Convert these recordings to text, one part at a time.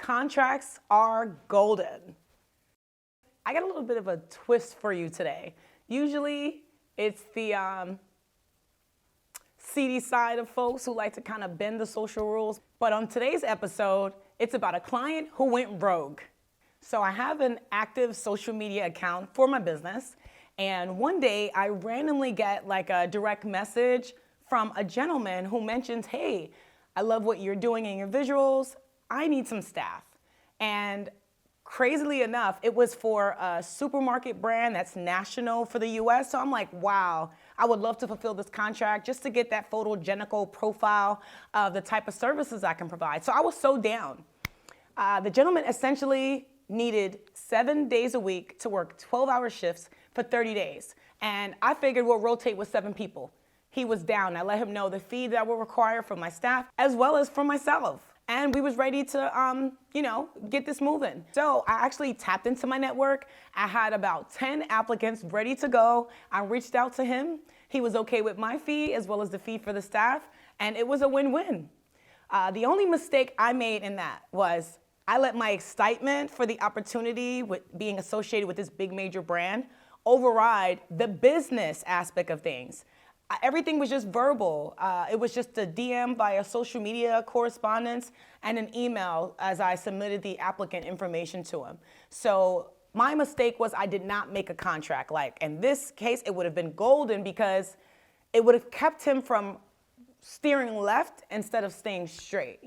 Contracts are golden. I got a little bit of a twist for you today. Usually it's the seedy side of folks who like to kind of bend the social rules. But on today's episode, it's about a client who went rogue. So I have an active social media account for my business. And one day I randomly get like a direct message from a gentleman who mentions, hey, I love what you're doing in your visuals. I need some staff. And crazily enough, it was for a supermarket brand that's national for the US. So I'm like, wow, I would love to fulfill this contract just to get that photogenical profile of the type of services I can provide. So I was so down. The gentleman essentially needed 7 days a week to work 12-hour shifts for 30 days. And I figured we'll rotate with 7 people. He was down. I let him know the fee that I would require from my staff as well as from myself. And we was ready to, get this moving. So I actually tapped into my network. I had about 10 applicants ready to go. I reached out to him. He was okay with my fee as well as the fee for the staff. And it was a win-win. The only mistake I made in that was I let my excitement for the opportunity with being associated with this big major brand override the business aspect of things. Everything was just verbal. It was just a DM via social media correspondence and an email as I submitted the applicant information to him. So my mistake was I did not make a contract. Like in this case, it would have been golden because it would have kept him from steering left instead of staying straight,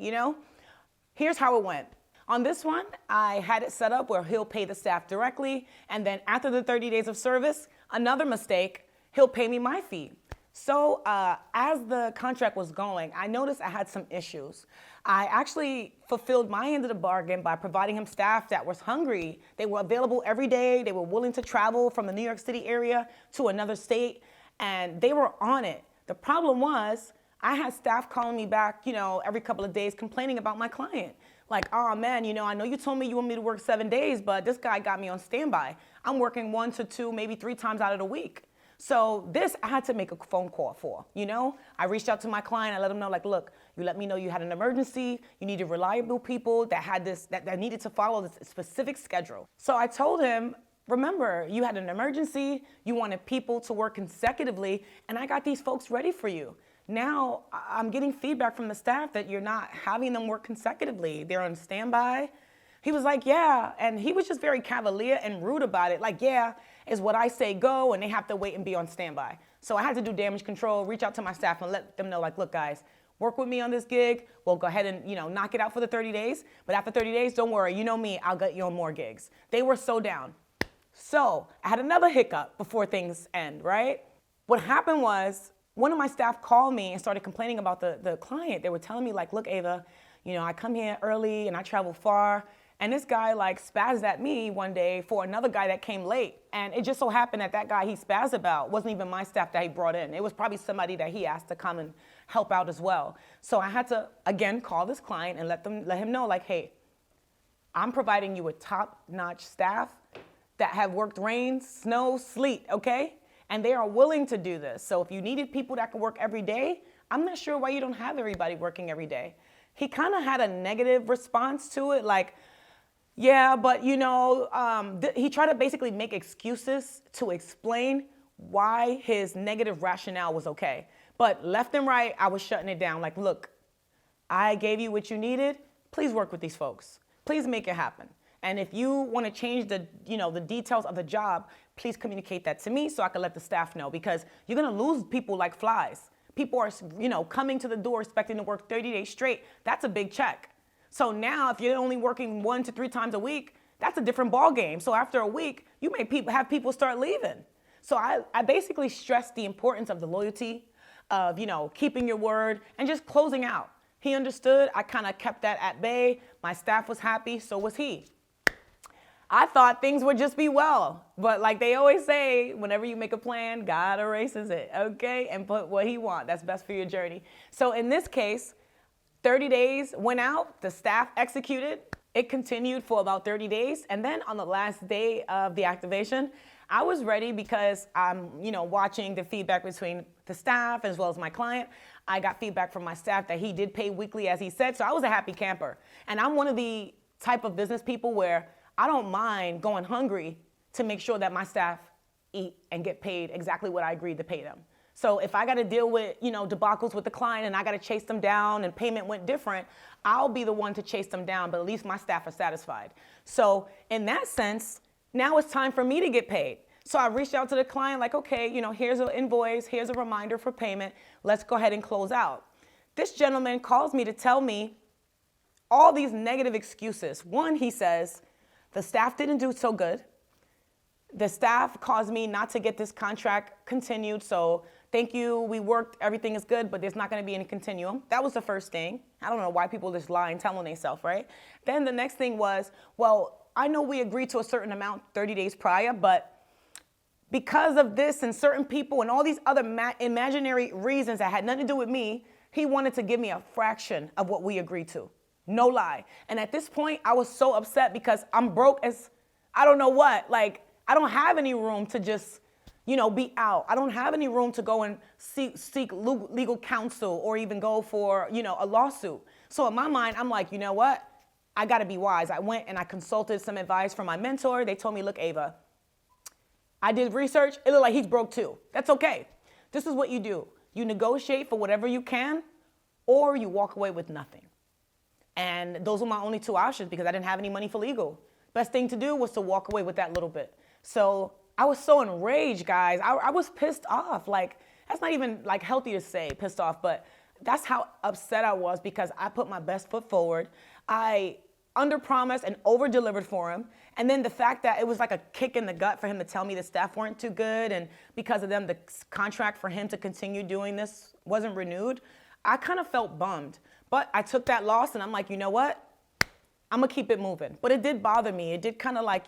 Here's how it went. On this one, I had it set up where he'll pay the staff directly, and then after the 30 days of service, another mistake, he'll pay me my fee. So as the contract was going, I noticed I had some issues. I actually fulfilled my end of the bargain by providing him staff that was hungry. They were available every day. They were willing to travel from the New York City area to another state, and they were on it. The problem was I had staff calling me back, every couple of days complaining about my client. Like, oh man, I know you told me you want me to work 7 days, but this guy got me on standby. I'm working 1 to 2, maybe 3 times out of the week. So this I had to make a phone call for, I reached out to my client. I let him know, like, look, you let me know you had an emergency. You needed reliable people that had that needed to follow this specific schedule. So I told him, remember, you had an emergency. You wanted people to work consecutively, and I got these folks ready for you. Now I'm getting feedback from the staff that you're not having them work consecutively. They're on standby. He was like, yeah. And he was just very cavalier and rude about it. Like, yeah, is what I say go, and they have to wait and be on standby. So I had to do damage control, reach out to my staff and let them know, like, look, guys, work with me on this gig. We'll go ahead and, knock it out for the 30 days. But after 30 days, don't worry. You know me. I'll get you on more gigs. They were so down. So I had another hiccup before things end, right? What happened was one of my staff called me and started complaining about the client. They were telling me, like, look, Ava, I come here early and I travel far. And this guy spazzed at me one day for another guy that came late. And it just so happened that guy he spazzed about wasn't even my staff that he brought in. It was probably somebody that he asked to come and help out as well. So I had to, again, call this client and let him know, like, hey, I'm providing you with top-notch staff that have worked rain, snow, sleet, okay? And they are willing to do this. So if you needed people that could work every day, I'm not sure why you don't have everybody working every day. He kind of had a negative response to it, like, yeah, but he tried to basically make excuses to explain why his negative rationale was okay. But left and right, I was shutting it down. Like, look, I gave you what you needed. Please work with these folks. Please make it happen. And if you want to change the details of the job, please communicate that to me so I can let the staff know, because you're going to lose people like flies. People are, coming to the door expecting to work 30 days straight. That's a big check. So now if you're only working 1 to 3 times a week, that's a different ball game. So after a week, you may have people start leaving. So I basically stressed the importance of the loyalty, of, keeping your word and just closing out. He understood. I kind of kept that at bay. My staff was happy. So was he. I thought things would just be well. But like they always say, whenever you make a plan, God erases it, okay? And put what he wants. That's best for your journey. So in this case, 30 days went out, the staff executed. It continued for about 30 days. And then on the last day of the activation, I was ready because I'm, watching the feedback between the staff as well as my client. I got feedback from my staff that he did pay weekly as he said. So I was a happy camper. And I'm one of the type of business people where I don't mind going hungry to make sure that my staff eat and get paid exactly what I agreed to pay them. So if I got to deal with, debacles with the client and I got to chase them down and payment went different, I'll be the one to chase them down, but at least my staff are satisfied. So in that sense, now it's time for me to get paid. So I reached out to the client like, okay, here's an invoice, here's a reminder for payment. Let's go ahead and close out. This gentleman calls me to tell me all these negative excuses. One, he says, the staff didn't do so good. The staff caused me not to get this contract continued, so thank you, we worked, everything is good, but there's not gonna be any continuum. That was the first thing. I don't know why people just lie and tell on themselves, right? Then the next thing was, well, I know we agreed to a certain amount 30 days prior, but because of this and certain people and all these other imaginary reasons that had nothing to do with me, he wanted to give me a fraction of what we agreed to. No lie. And at this point, I was so upset because I'm broke as I don't know what. Like, I don't have any room to just, be out. I don't have any room to go and seek legal counsel or even go for, a lawsuit. So in my mind, I'm like, you know what? I got to be wise. I went and I consulted some advice from my mentor. They told me, look, Ava, I did research. It looked like he's broke too. That's okay. This is what you do. You negotiate for whatever you can, or you walk away with nothing. And those were my only two options because I didn't have any money for legal. Best thing to do was to walk away with that little bit. So I was so enraged, guys. I was pissed off. Like, that's not even like healthy to say, pissed off, but that's how upset I was because I put my best foot forward. I underpromised and over-delivered for him. And then the fact that it was like a kick in the gut for him to tell me the staff weren't too good, and because of them, the contract for him to continue doing this wasn't renewed, I kind of felt bummed. But I took that loss and I'm like, you know what? I'm gonna keep it moving. But it did bother me. It did kind of like,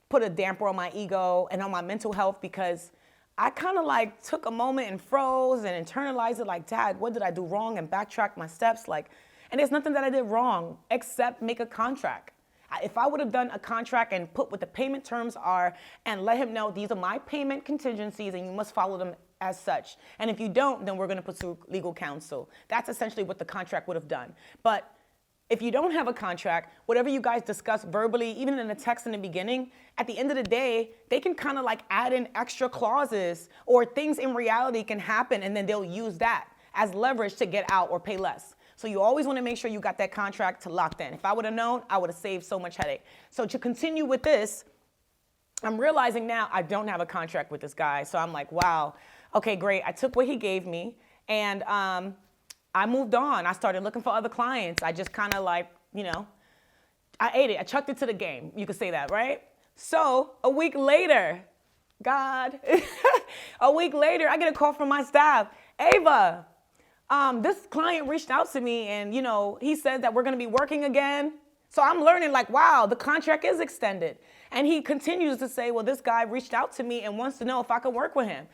put a damper on my ego and on my mental health because I kind of like took a moment and froze and internalized it like, Dad, what did I do wrong? And backtracked my steps. And there's nothing that I did wrong except make a contract. If I would have done a contract and put what the payment terms are and let him know these are my payment contingencies and you must follow them as such. And if you don't, then we're going to pursue legal counsel. That's essentially what the contract would have done. But if you don't have a contract, whatever you guys discuss verbally, even in a text in the beginning, at the end of the day, they can kind of like add in extra clauses or things in reality can happen and then they'll use that as leverage to get out or pay less. So you always want to make sure you got that contract locked in. If I would have known, I would have saved so much headache. So to continue with this, I'm realizing now I don't have a contract with this guy. So I'm like, wow, okay, great. I took what he gave me and I moved on. I started looking for other clients. I just kind of like, I ate it. I chucked it to the game. You could say that, right? So a week later, a week later, I get a call from my staff. Ava, this client reached out to me and, he said that we're going to be working again. So I'm learning like, wow, the contract is extended. And he continues to say, well, this guy reached out to me and wants to know if I could work with him.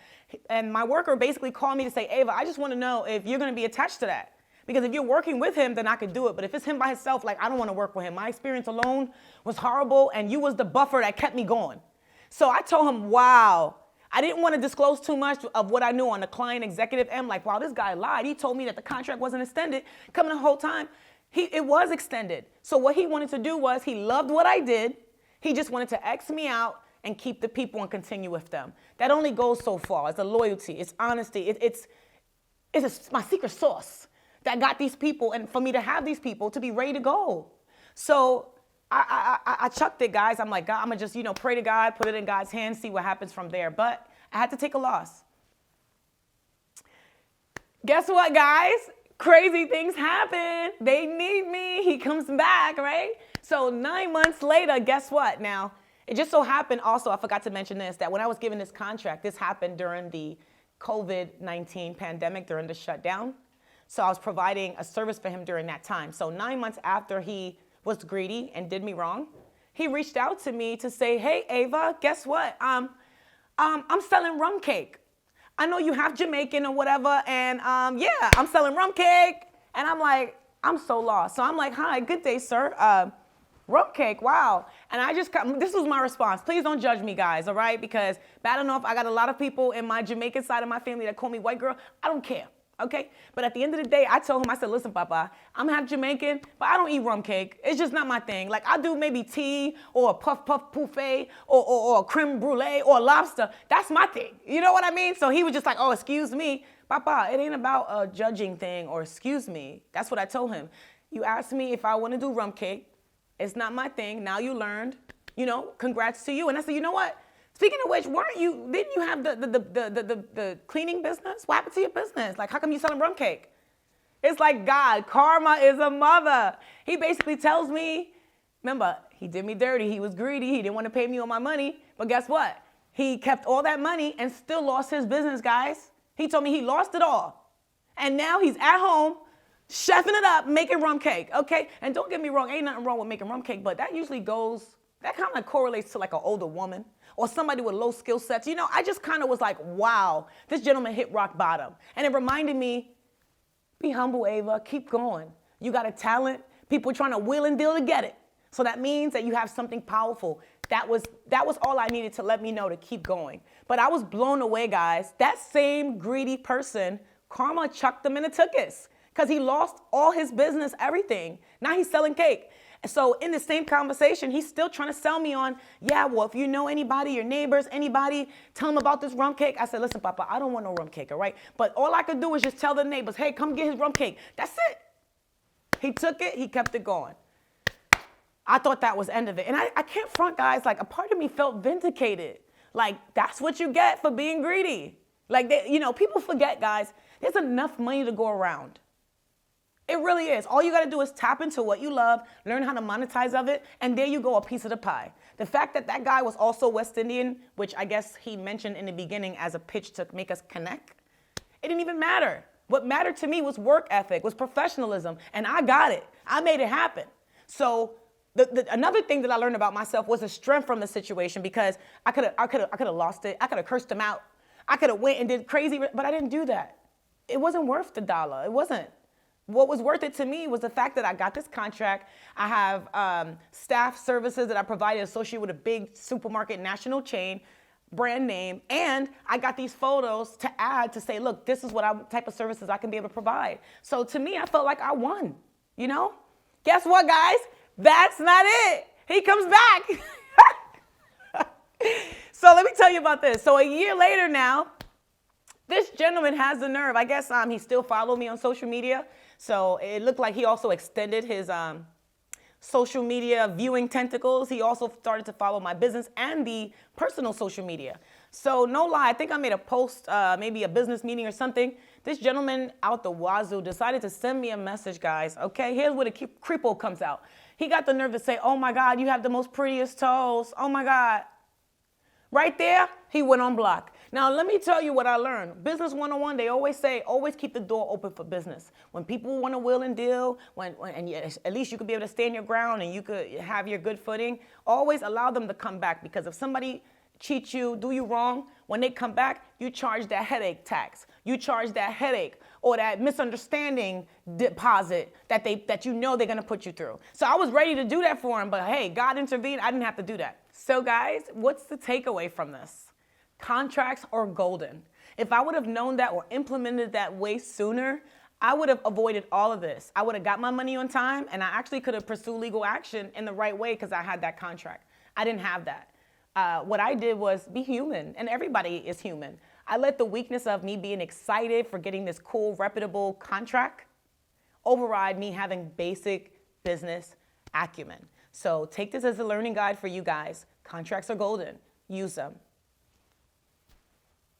And my worker basically called me to say, Ava, I just want to know if you're going to be attached to that. Because if you're working with him, then I could do it. But if it's him by himself, like, I don't want to work with him. My experience alone was horrible, and you was the buffer that kept me going. So I told him, wow. I didn't want to disclose too much of what I knew on the client executive end. Like, wow, this guy lied. He told me that the contract wasn't extended. Coming the whole time, it was extended. So what he wanted to do was he loved what I did. He just wanted to X me out and keep the people and continue with them. That only goes so far. It's a loyalty. It's honesty. It's my secret sauce that got these people, and for me to have these people to be ready to go. So I chucked it, guys. I'm like, God, I'm going to just, pray to God, put it in God's hands, see what happens from there. But I had to take a loss. Guess what, guys? Crazy things happen. They need me. He comes back, right? So 9 months later, guess what? Now, it just so happened also, I forgot to mention this, that when I was given this contract, this happened during the COVID-19 pandemic, during the shutdown. So I was providing a service for him during that time. So 9 months after he was greedy and did me wrong, he reached out to me to say, hey, Ava, guess what? I'm selling rum cake. I know you have Jamaican or whatever, and yeah, I'm selling rum cake. And I'm like, I'm so lost. So I'm like, hi, good day, sir. Rum cake, wow. And this was my response. Please don't judge me, guys, all right? Because bad enough, I got a lot of people in my Jamaican side of my family that call me white girl. I don't care. Okay? But at the end of the day, I told him, I said, listen, Papa, I'm half Jamaican, but I don't eat rum cake. It's just not my thing. Like, I do maybe tea or a puff pouffet or a creme brulee or a lobster. That's my thing. You know what I mean? So he was just like, oh, excuse me. Papa, it ain't about a judging thing or excuse me. That's what I told him. You asked me if I want to do rum cake. It's not my thing. Now you learned. You know, congrats to you. And I said, you know what? Speaking of which, didn't you have the cleaning business? What happened to your business? Like, how come you selling rum cake? It's like God, karma is a mother. He basically tells me, remember, he did me dirty. He was greedy. He didn't want to pay me all my money. But guess what? He kept all that money and still lost his business, guys. He told me he lost it all. And now he's at home, chefing it up, making rum cake, okay? And don't get me wrong, ain't nothing wrong with making rum cake, but that usually that kind of correlates to like an older woman or somebody with low skill sets. You know, I just kind of was like, wow, this gentleman hit rock bottom. And it reminded me, be humble, Ava, keep going. You got a talent, people trying to wheel and deal to get it. So that means that you have something powerful. That was all I needed to let me know to keep going. But I was blown away, guys. That same greedy person, karma chucked him in the tuchus because he lost all his business, everything. Now he's selling cake. So in the same conversation, he's still trying to sell me on, yeah, well, if you know anybody, your neighbors, anybody, tell them about this rum cake. I said, listen, Papa, I don't want no rum cake, all right? But all I could do is just tell the neighbors, hey, come get his rum cake. That's it. He took it. He kept it going. I thought that was the end of it. And I can't front, guys. Like, a part of me felt vindicated. Like, that's what you get for being greedy. Like, people forget, guys, there's enough money to go around. It really is. All you got to do is tap into what you love, learn how to monetize of it, and there you go, a piece of the pie. The fact that that guy was also West Indian, which I guess he mentioned in the beginning as a pitch to make us connect, it didn't even matter. What mattered to me was work ethic, was professionalism, and I got it. I made it happen. So another thing that I learned about myself was the strength from the situation, because I could have lost it. I could have cursed him out. I could have went and did crazy, but I didn't do that. It wasn't worth the dollar. It wasn't. What was worth it to me was the fact that I got this contract. I have staff services that I provided associated with a big supermarket national chain, brand name, and I got these photos to add to say, look, this is what type of services I can be able to provide. So to me, I felt like I won, you know? Guess what, guys? That's not it. He comes back. So let me tell you about this. So a year later now, this gentleman has the nerve. I guess he still followed me on social media. So it looked like he also extended his social media viewing tentacles. He also started to follow my business and the personal social media. So no lie, I think I made a post, maybe a business meeting or something. This gentleman out the wazoo decided to send me a message, guys. Okay, here's where the creepo comes out. He got the nerve to say, oh my God, you have the most prettiest toes. Oh my God. Right there, he went on block. Now, let me tell you what I learned. Business 101, they always say, always keep the door open for business. When people want to wheel and deal, at least you could be able to stand your ground and you could have your good footing, always allow them to come back, because if somebody cheats you, do you wrong, when they come back, you charge that headache tax. You charge that headache or that misunderstanding deposit that you know they're going to put you through. So I was ready to do that for him, but hey, God intervened. I didn't have to do that. So guys, what's the takeaway from this? Contracts are golden. If I would have known that or implemented that way sooner, I would have avoided all of this. I would have got my money on time, and I actually could have pursued legal action in the right way because I had that contract. I didn't have that. What I did was be human, and everybody is human. I let the weakness of me being excited for getting this cool, reputable contract override me having basic business acumen. So take this as a learning guide for you guys. Contracts are golden. Use them.